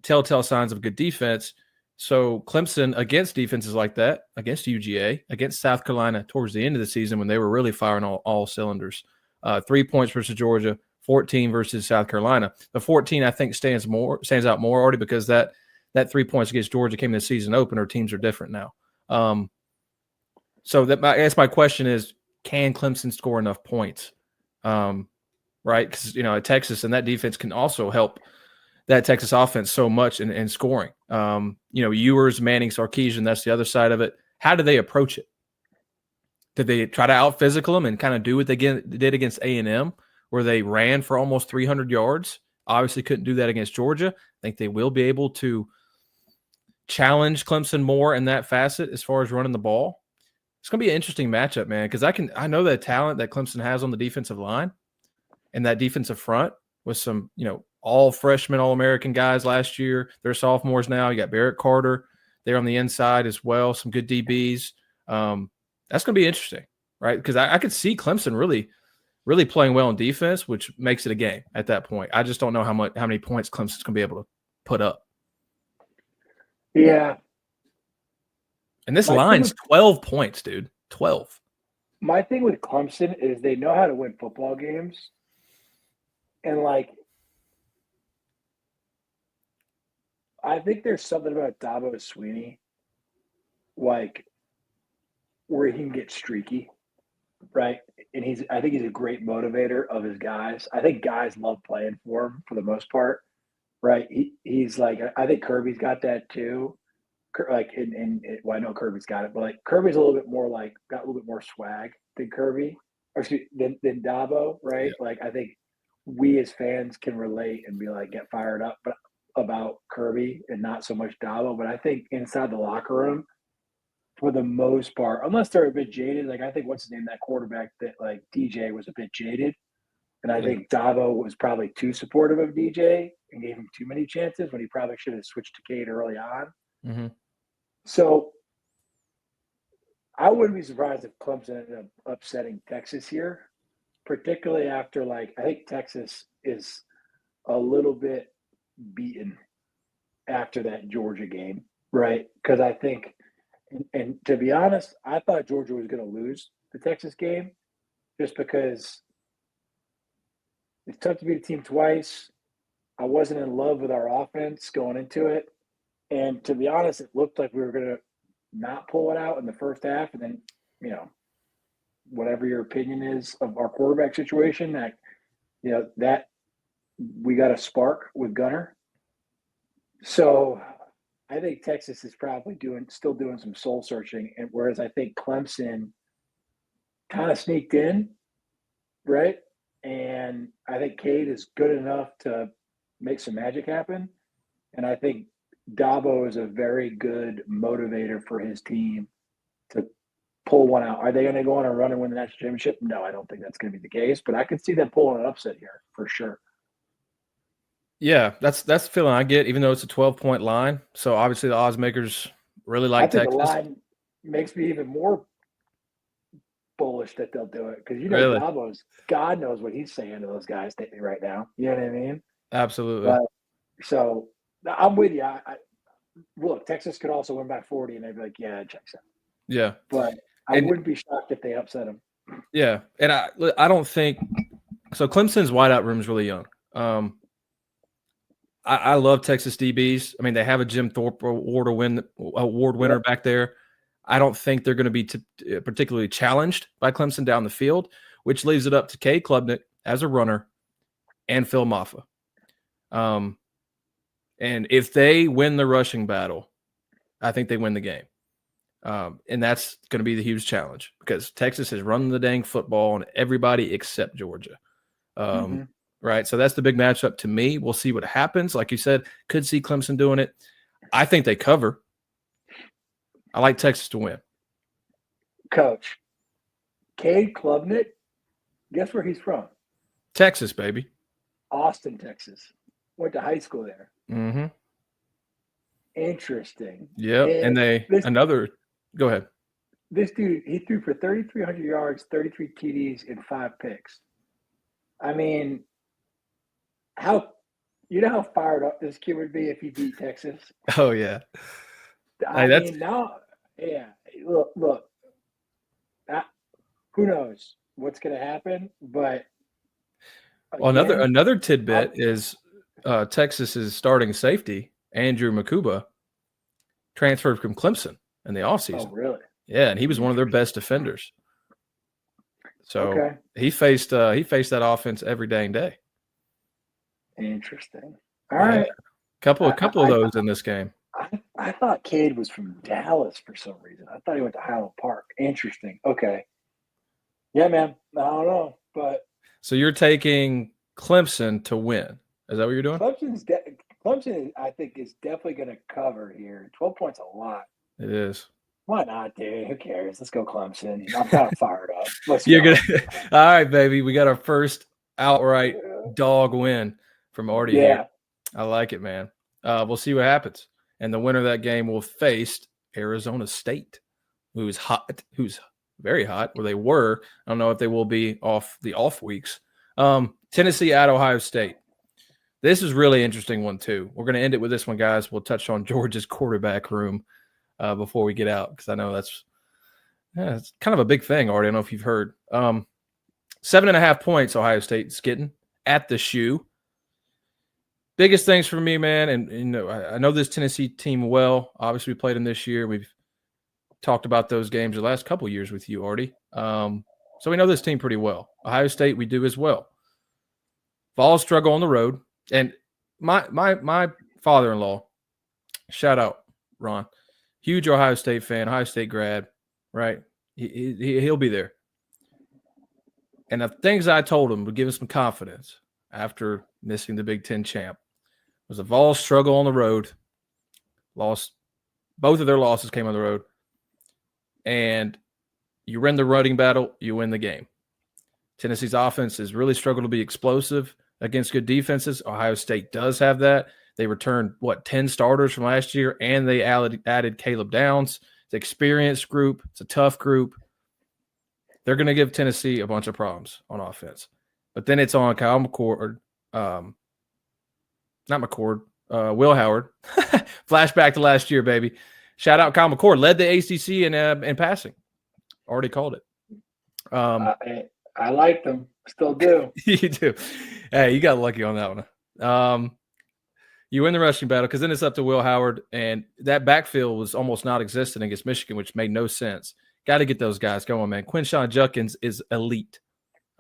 Telltale signs of good defense. So Clemson against defenses like that, against UGA, against South Carolina towards the end of the season when they were really firing all cylinders. 3 points versus Georgia, 14 versus South Carolina. The 14, I think, stands out more already because that 3 points against Georgia came in the season opener. Teams are different now. I guess my question is, can Clemson score enough points? Right? Because, Texas and that defense can also help that Texas offense so much in scoring. Ewers, Manning, Sarkisian, that's the other side of it. How do they approach it? Did they try to out-physical them and kind of do what they did against A&M, where they ran for almost 300 yards? Obviously couldn't do that against Georgia. I think they will be able to challenge Clemson more in that facet as far as running the ball. It's going to be an interesting matchup, man, because I know the talent that Clemson has on the defensive line and that defensive front with some, all freshmen, all-American guys last year. They're sophomores now. You got Barrett Carter there on the inside as well, some good DBs. That's going to be interesting, right? Because I could see Clemson really, really playing well in defense, which makes it a game at that point. I just don't know how many points Clemson's going to be able to put up. Yeah. And this line's 12 points, dude. 12. My thing with Clemson is they know how to win football games. And, I think there's something about Dabo Swinney, where he can get streaky. right? And I think he's a great motivator of his guys. I think guys love playing for him for the most part, right? He's like, I think Kirby's got that too. Like, well, I know Kirby's got it, but like Kirby's a little bit more like got a little bit more swag than Kirby, or excuse than Dabo, right? Yeah. Like, I think we as fans can relate and be like get fired up, but about Kirby and not so much Dabo. But I think inside the locker room, for the most part, unless they're a bit jaded, like I think what's his name, that quarterback that like DJ was a bit jaded. And I Yeah. think Dabo was probably too supportive of DJ and gave him too many chances when he probably should have switched to Cade early on. Mm-hmm. So I wouldn't be surprised if Clemson ended up upsetting Texas here, particularly after like I think Texas is a little bit beaten after that Georgia game, right? Because I think, and to be honest, I thought Georgia was going to lose the Texas game just because it's tough to beat a team twice. I wasn't in love with our offense going into it. And to be honest, it looked like we were going to not pull it out in the first half. And then, whatever your opinion is of our quarterback situation, that we got a spark with Gunner. So I think Texas is probably still doing some soul searching. And whereas I think Clemson kind of sneaked in, right? And I think Cade is good enough to make some magic happen. And I think Dabo is a very good motivator for his team to pull one out. Are they going to go on a run and win the national championship? No, I don't think that's going to be the case. But I could see them pulling an upset here for sure. Yeah, that's the feeling I get, even though it's a 12-point line. So obviously the odds makers really like Texas. The line makes me even more bullish that they'll do it because Really? Dabo's God knows what he's saying to those guys right now. You know what I mean? Absolutely. So I'm with you. Look, Texas could also win by 40, and they'd be like, "Yeah, it checks out." Yeah, but I wouldn't be shocked if they upset them. Yeah, and I don't think so. Clemson's wideout room is really young. I love Texas DBs. I mean, they have a Jim Thorpe Award winner back there. I don't think they're going to be particularly challenged by Clemson down the field, which leaves it up to Cade Klubnik as a runner and Phil Maffa. And if they win the rushing battle, I think they win the game. And that's going to be the huge challenge because Texas has run the dang football on everybody except Georgia. Right. So that's the big matchup to me. We'll see what happens. Like you said, could see Clemson doing it. I think they cover. I like Texas to win. Coach, Cade Klubnik, guess where he's from? Texas, baby. Austin, Texas. Went to high school there. Mm-hmm. Interesting. Yeah. And go ahead. This dude, he threw for 3,300 yards, 33 TDs, and 5 picks. I mean, how fired up this kid would be if he beat Texas? Oh, yeah. Look, who knows what's going to happen? But again, another tidbit is Texas's starting safety, Andrew Makuba, transferred from Clemson in the offseason. Oh, really? Yeah, and he was one of their best defenders. So he faced that offense every dang day. Interesting. All right. Couple of those in this game. I thought Cade was from Dallas for some reason. I thought he went to Highland Park. Interesting. Okay. Yeah, man. I don't know, but so you're taking Clemson to win. Is that what you're doing? Clemson, I think, is definitely going to cover here. 12 points a lot. It is. Why not, dude? Who cares? Let's go Clemson. I'm kind of fired up. All right, baby. We got our first outright dog win from Artie here. I like it, man. We'll see what happens. And the winner of that game will face Arizona State, who's very hot, where they were. I don't know if they will be off the off weeks. Tennessee at Ohio State. This is really interesting one, too. We're going to end it with this one, guys. We'll touch on Georgia's quarterback room before we get out, because I know it's kind of a big thing, Artie. I don't know if you've heard. 7.5 points Ohio State's getting at the shoe. Biggest things for me, man, and I know this Tennessee team well. Obviously, we played them this year. We've talked about those games the last couple of years with you, Artie. So we know this team pretty well. Ohio State, we do as well. Vols struggle on the road. And my father-in-law, shout out, Ron, huge Ohio State fan, Ohio State grad, right? He'll be there. And the things I told him would give him some confidence after missing the Big Ten champ was the Vols struggle on the road. Lost both of their losses came on the road. And you win the running battle, you win the game. Tennessee's offense has really struggled to be explosive against good defenses. Ohio State does have that. They returned, 10 starters from last year, and they added Caleb Downs. It's an experienced group. It's a tough group. They're going to give Tennessee a bunch of problems on offense. But then it's on Kyle McCord, Will Howard. Flashback to last year, baby. Shout out Kyle McCord. Led the ACC in passing. Already called it. I like them. Still do. You do. Hey, you got lucky on that one. You win the rushing battle because then it's up to Will Howard, and that backfield was almost non-existent against Michigan, which made no sense. Got to get those guys going, man. Quinshon Judkins is elite,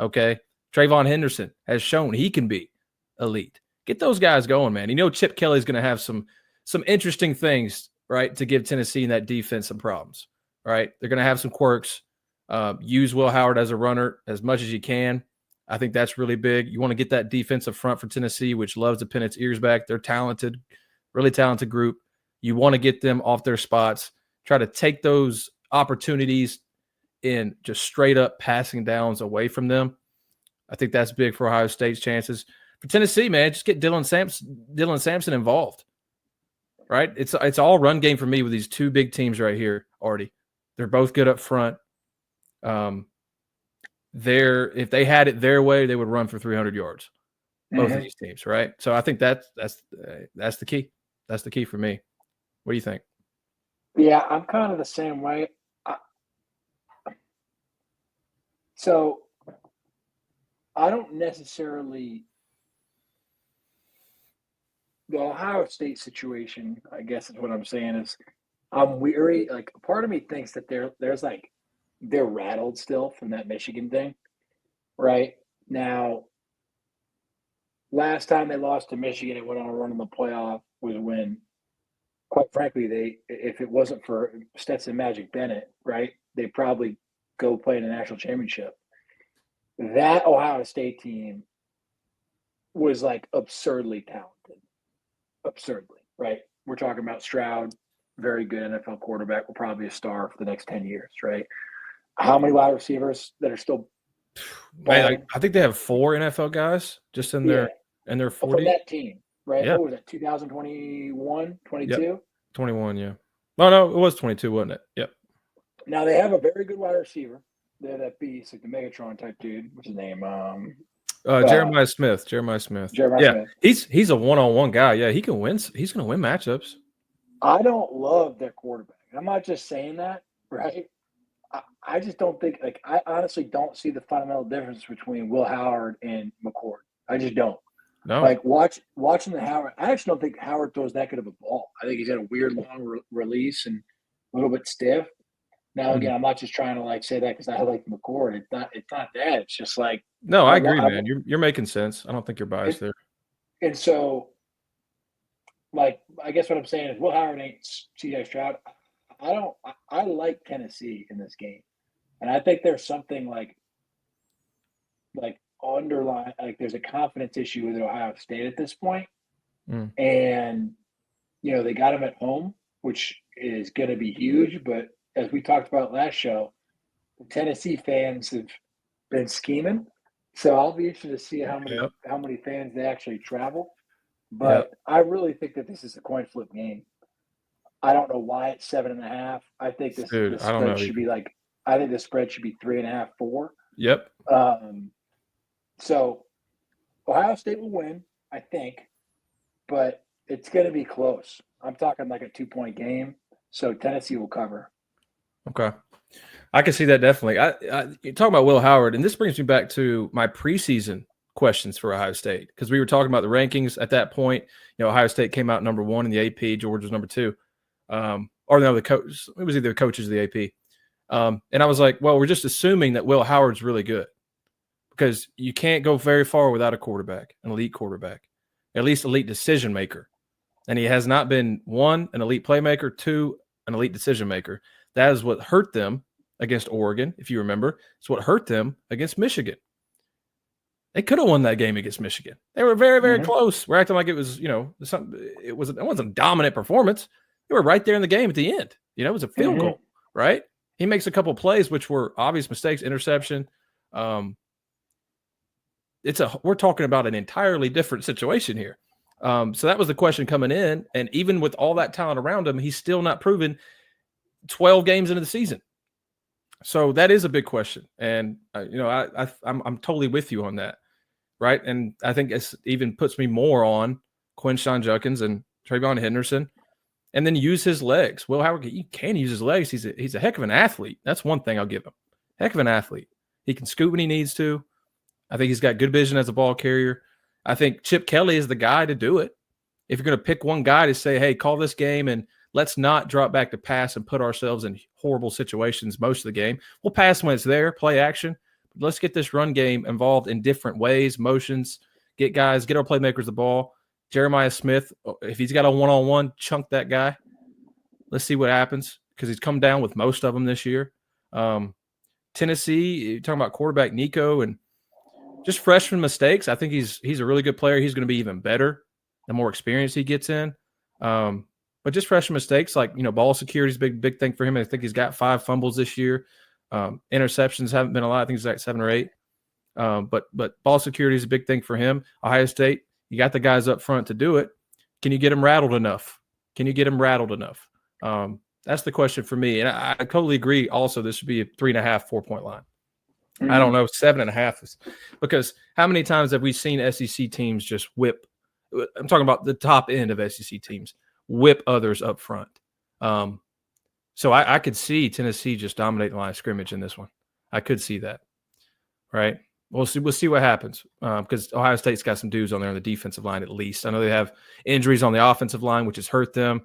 okay? Trayvon Henderson has shown he can be elite. Get those guys going, man. You know Chip Kelly's going to have some interesting things, right, to give Tennessee in that defense some problems, right? They're going to have some quirks. Use Will Howard as a runner as much as you can. I think that's really big. You want to get that defensive front for Tennessee, which loves to pin its ears back. They're talented, really talented group. You want to get them off their spots, try to take those opportunities in just straight up passing downs away from them. I think that's big for Ohio State's chances. For Tennessee, man, just get Dylan Sampson involved, right? It's all run game for me with these two big teams right here already. They're both good up front. If they had it their way, they would run for 300 yards. Both of these teams, right? So I think that's the key. That's the key for me. What do you think? Yeah, I'm kind of the same way. So I don't necessarily the Ohio State situation, I guess is what I'm saying is I'm weary. Like part of me thinks that they're rattled still from that Michigan thing, right? Now, last time they lost to Michigan, it went on a run in the playoff was when, quite frankly, if it wasn't for Stetson Magic Bennett, right, they probably go play in the national championship. That Ohio State team was like absurdly talented. Absurdly, right? We're talking about Stroud, very good NFL quarterback, will probably be a star for the next 10 years, right? How many wide receivers that are still Man, I think they have 4 NFL guys just in their 40. From that team, right? Yeah. What was it, 2021, 22? Yep. 21, yeah. No, it was 22, wasn't it? Yep. Now, they have a very good wide receiver. They're that beast, like the Megatron type dude. What's his name? Jeremiah Smith. Smith. He's a one-on-one guy. Yeah, he can win. He's going to win matchups. I don't love their quarterback. I'm not just saying that, right? I just don't think, I honestly don't see the fundamental difference between Will Howard and McCord. I just don't. No. Like, watching the Howard, I actually don't think Howard throws that good of a ball. I think he's got a weird long release and a little bit stiff. Now, again, I'm not just trying to, say that because I like McCord. It's not that. It's just like – No, I agree, man. You're making sense. I don't think you're biased there. And so, I guess what I'm saying is Will Howard ain't C.J. Stroud. I like Tennessee in this game. And I think there's something like underlying, there's a confidence issue with Ohio State at this point. And, they got them at home, which is going to be huge. But as we talked about last show, the Tennessee fans have been scheming. So I'll be interested to see how many fans they actually travel. But I really think that this is a coin flip game. I don't know why it's 7.5. I think this spread should be I think the spread should be 3.5, 4. Yep. So Ohio State will win, I think, but it's going to be close. I'm talking like a 2-point game. So Tennessee will cover. Okay. I can see that definitely. You're talking about Will Howard, and this brings me back to my preseason questions for Ohio State because we were talking about the rankings at that point. Ohio State came out number 1 in the AP. Georgia was number 2. Or no, the coach. It was either the coaches or the AP. And I was like, well, we're just assuming that Will Howard's really good because you can't go very far without a quarterback, an elite quarterback, at least elite decision maker. And he has not been, one, an elite playmaker, two, an elite decision maker. That is what hurt them against Oregon, if you remember. It's what hurt them against Michigan. They could have won that game against Michigan. They were very, very close. We're acting like it was, it wasn't a dominant performance. They were right there in the game at the end. It was a field goal, right? He makes a couple of plays, which were obvious mistakes, interception. We're talking about an entirely different situation here. So that was the question coming in. And even with all that talent around him, he's still not proven 12 games into the season. So that is a big question. And, I'm totally with you on that. Right. And I think it even puts me more on Quinshon Judkins and Trayvon Henderson, and then use his legs. Will Howard, you can use his legs. He's a heck of an athlete. That's one thing I'll give him. Heck of an athlete. He can scoot when he needs to. I think he's got good vision as a ball carrier. I think Chip Kelly is the guy to do it. If you're going to pick one guy to say, hey, call this game and let's not drop back to pass and put ourselves in horrible situations most of the game. We'll pass when it's there, play action. Let's get this run game involved in different ways, motions, get our playmakers the ball. Jeremiah Smith, if he's got a one-on-one, chunk that guy. Let's see what happens because he's come down with most of them this year. Tennessee, you're talking about quarterback Nico and just freshman mistakes. I think he's a really good player. He's going to be even better the more experience he gets in. But just freshman mistakes like, ball security is a big thing for him. I think he's got 5 fumbles this year. Interceptions haven't been a lot. I think it's like 7 or 8. But ball security is a big thing for him. Ohio State, you got the guys up front to do it. Can you get them rattled enough? That's the question for me. And I totally agree. Also, this should be a 3.5, 4-point line. I don't know, 7.5 is because how many times have we seen SEC teams just whip? I'm talking about the top end of SEC teams whip others up front. So I could see Tennessee just dominate the line of scrimmage in this one. I could see that, right? We'll see what happens because Ohio State's got some dudes on there on the defensive line at least. I know they have injuries on the offensive line, which has hurt them.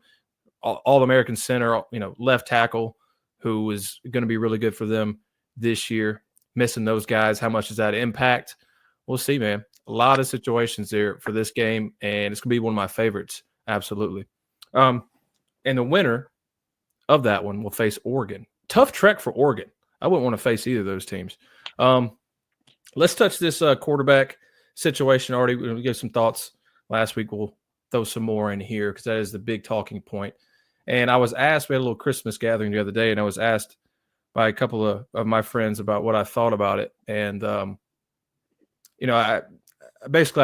All-American center, left tackle, who is going to be really good for them this year. Missing those guys, how much does that impact? We'll see, man. A lot of situations there for this game, and it's going to be one of my favorites, absolutely. And the winner of that one will face Oregon. Tough trek for Oregon. I wouldn't want to face either of those teams. Let's touch this quarterback situation already. We gave some thoughts last week. We'll throw some more in here because that is the big talking point. And I was asked, we had a little Christmas gathering the other day, and I was asked by a couple of my friends about what I thought about it. And, I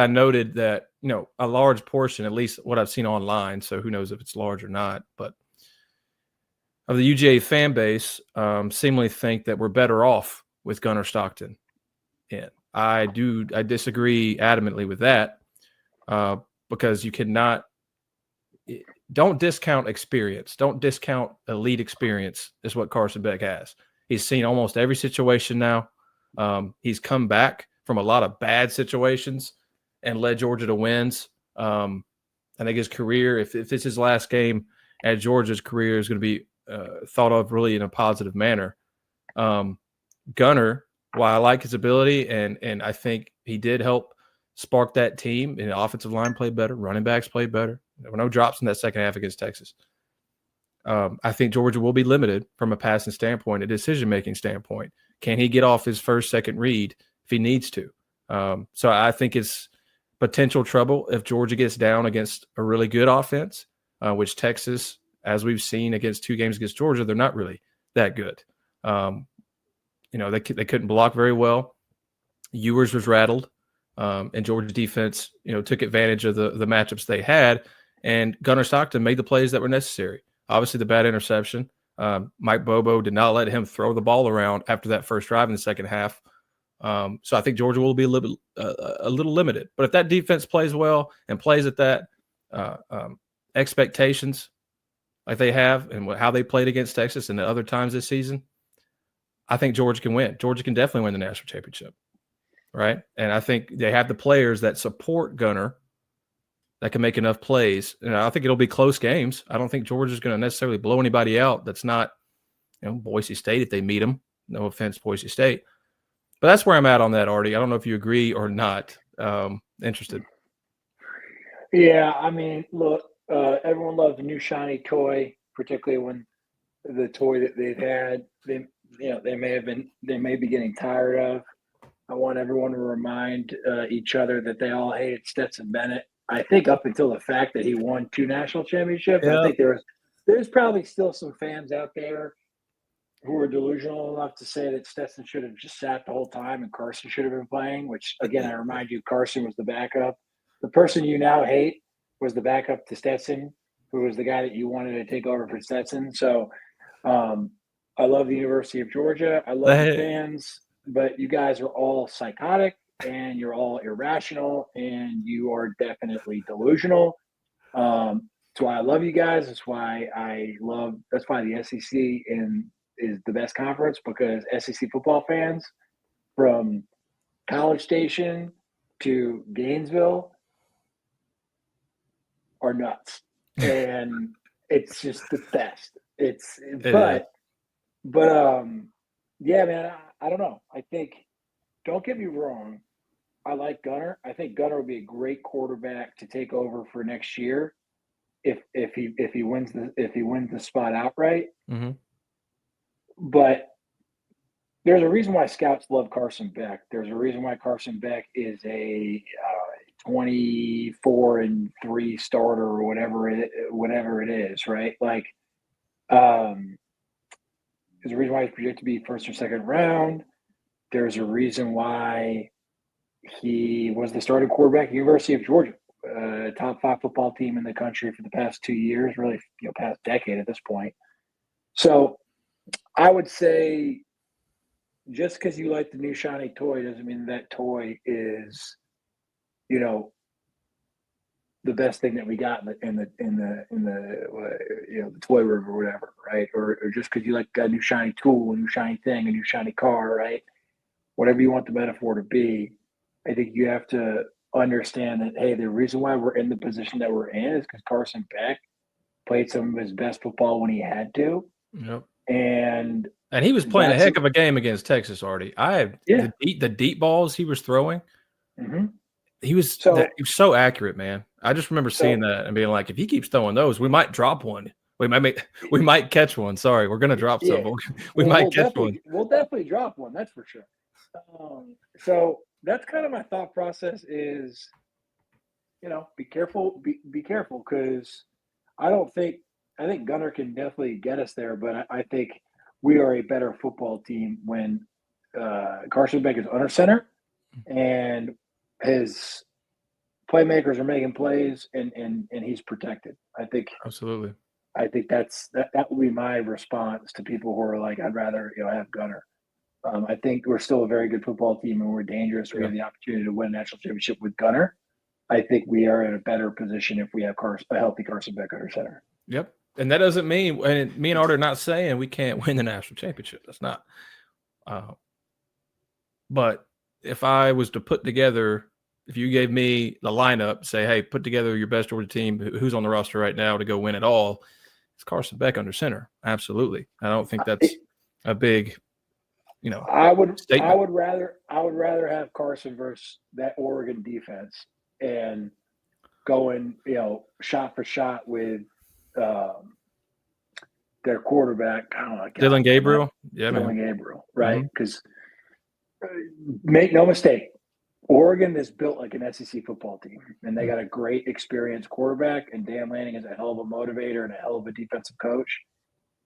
noted that, a large portion, at least what I've seen online, so who knows if it's large or not, but of the UGA fan base seemingly think that we're better off with Gunnar Stockton in. I disagree adamantly with that because you cannot – don't discount experience. Don't discount elite experience is what Carson Beck has. He's seen almost every situation now. He's come back from a lot of bad situations and led Georgia to wins. I think his career, if it's his last game at Georgia's career, is going to be thought of really in a positive manner. Gunnar, while I like his ability and I think he did help spark that team, and the offensive line played better, running backs played better. There were no drops in that second half against Texas. I think Georgia will be limited from a passing standpoint, a decision-making standpoint. Can he get off his first, second read if he needs to? So I think it's potential trouble if Georgia gets down against a really good offense, which Texas, as we've seen against 2 games against Georgia, they're not really that good. They couldn't block very well. Ewers was rattled, and Georgia's defense, took advantage of the matchups they had, and Gunnar Stockton made the plays that were necessary. Obviously, the bad interception. Mike Bobo did not let him throw the ball around after that first drive in the second half. So I think Georgia will be a little limited. But if that defense plays well and plays at that expectations like they have and how they played against Texas and the other times this season, I think Georgia can win. Georgia can definitely win the national championship, right? And I think they have the players that support Gunnar that can make enough plays. And I think it'll be close games. I don't think Georgia's going to necessarily blow anybody out that's not, Boise State if they meet them. No offense, Boise State. But that's where I'm at on that, Artie. I don't know if you agree or not. Interested. Yeah, I mean, look, everyone loves the new shiny toy, particularly when the toy that they've had, they may be getting tired of. I want everyone to remind each other that they all hated Stetson Bennett. I think up until the fact that he won 2 national championships, I think there's probably still some fans out there who are delusional enough to say that Stetson should have just sat the whole time and Carson should have been playing, which, again, I remind you, Carson was the backup. The person you now hate was the backup to Stetson, who was the guy that you wanted to take over for Stetson. So I love the University of Georgia. I love the fans, but you guys are all psychotic and you're all irrational and you are definitely delusional. That's why I love you guys. That's why the SEC is the best conference, because SEC football fans from College Station to Gainesville are nuts. And it's just the best. Yeah, man, I don't know. I think, don't get me wrong, I like Gunner. I think Gunner would be a great quarterback to take over for next year if he wins the spot outright. Mm-hmm. But there's a reason why scouts love Carson Beck. There's a reason why Carson Beck is a 24-3 starter or whatever it is, right? Like, there's a reason why he's projected to be first or second round. There's a reason why he was the starting quarterback at the University of Georgia, top 5 football team in the country for the past 2 years, really, past decade at this point. So I would say, just because you like the new shiny toy doesn't mean that toy is, the best thing that we got in the toy room or whatever, right? Or just because you like a new shiny tool, a new shiny thing, a new shiny car, right? Whatever you want the metaphor to be, I think you have to understand that, hey, the reason why we're in the position that we're in is because Carson Beck played some of his best football when he had to. Yep. And he was playing a heck of a game against Texas, Artie. The deep balls he was throwing. Mm-hmm. He was so accurate, man. I just remember seeing that and being like, if he keeps throwing those, we might drop one. We might catch one. Sorry, we're gonna drop some. We'll catch one. We'll definitely drop one. That's for sure. So that's kind of my thought process. Is be careful. Be careful, because I think Gunner can definitely get us there, but I think we are a better football team when Carson Beck is under center and his playmakers are making plays and he's protected. I think absolutely. I think that will be my response to people who are like, I'd rather have Gunner. I think we're still a very good football team and we're dangerous. We have the opportunity to win a national championship with Gunner. I think we are in a better position if we have a healthy Carson Beck under center. Yep. And that doesn't mean, and me and Art are not saying we can't win the national championship. That's not. But if I was to put together, if you gave me the lineup, say, hey, put together your best Georgia team, who's on the roster right now to go win it all, it's Carson Beck under center. Absolutely. I don't think that's a big, I would statement. I would rather have Carson versus that Oregon defense and going, shot for shot with their quarterback. I don't know, Dylan Gabriel. Yeah, Dylan Gabriel, right? Because make no mistake, Oregon is built like an SEC football team, and they got a great experienced quarterback, and Dan Lanning is a hell of a motivator and a hell of a defensive coach.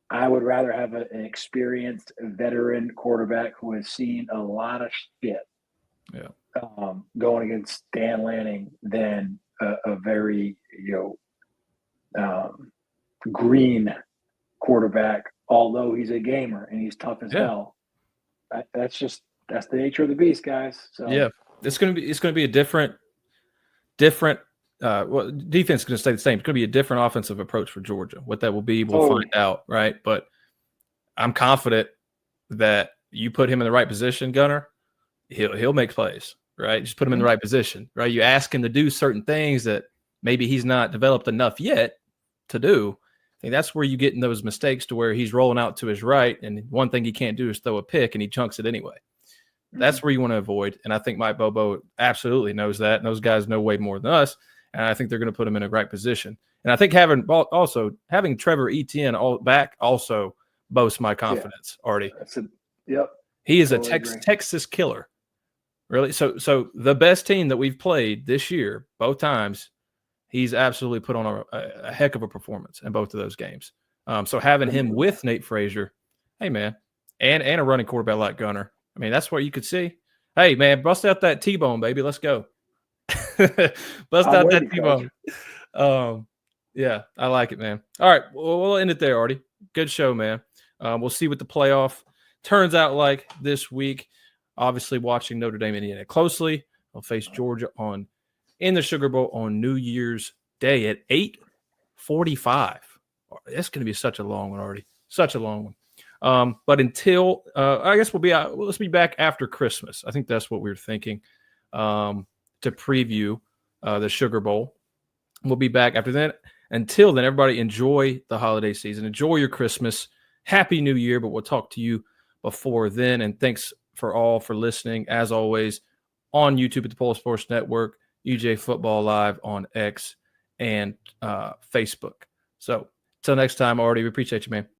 I would rather have an experienced veteran quarterback who has seen a lot of shit going against Dan Lanning than a very, green quarterback, although he's a gamer and he's tough as hell. That's the nature of the beast, guys. So it's gonna be a different defense is gonna stay the same. It's gonna be a different offensive approach for Georgia. What that will be, we'll find out, right? But I'm confident that you put him in the right position, Gunner, he'll make plays, right? Just put him in the right position, right? You ask him to do certain things that maybe he's not developed enough yet to do, think that's where you get in those mistakes to where he's rolling out to his right, and one thing he can't do is throw a pick, and he chunks it anyway. That's where you want to avoid. And I think Mike Bobo absolutely knows that. And those guys know way more than us. And I think they're going to put him in a right position. And I think having Trevor Etienne back also boasts my confidence already. Yep. He is totally a Texas killer. Really. So the best team that we've played this year, both times, he's absolutely put on a heck of a performance in both of those games. So having him with Nate Frazier, hey, man, and a running quarterback like Gunner, I mean, that's what you could see. Hey, man, bust out that T-bone, baby. Let's go. Bust out that T-bone. Yeah, I like it, man. All right, we'll end it there, Artie. Good show, man. We'll see what the playoff turns out like this week. Obviously, watching Notre Dame Indiana closely. They'll face Georgia in the Sugar Bowl on New Year's Day at 8:45. That's going to be such a long one, Artie. Such a long one. But until I guess let's be back after Christmas. I think that's what we were thinking to preview the Sugar Bowl. We'll be back after that. Until then, everybody enjoy the holiday season. Enjoy your Christmas. Happy New Year, but we'll talk to you before then. And thanks for listening, as always, on YouTube at the Polo Sports Network, UGA Football Live on X and Facebook. So until next time, Artie, we appreciate you, man.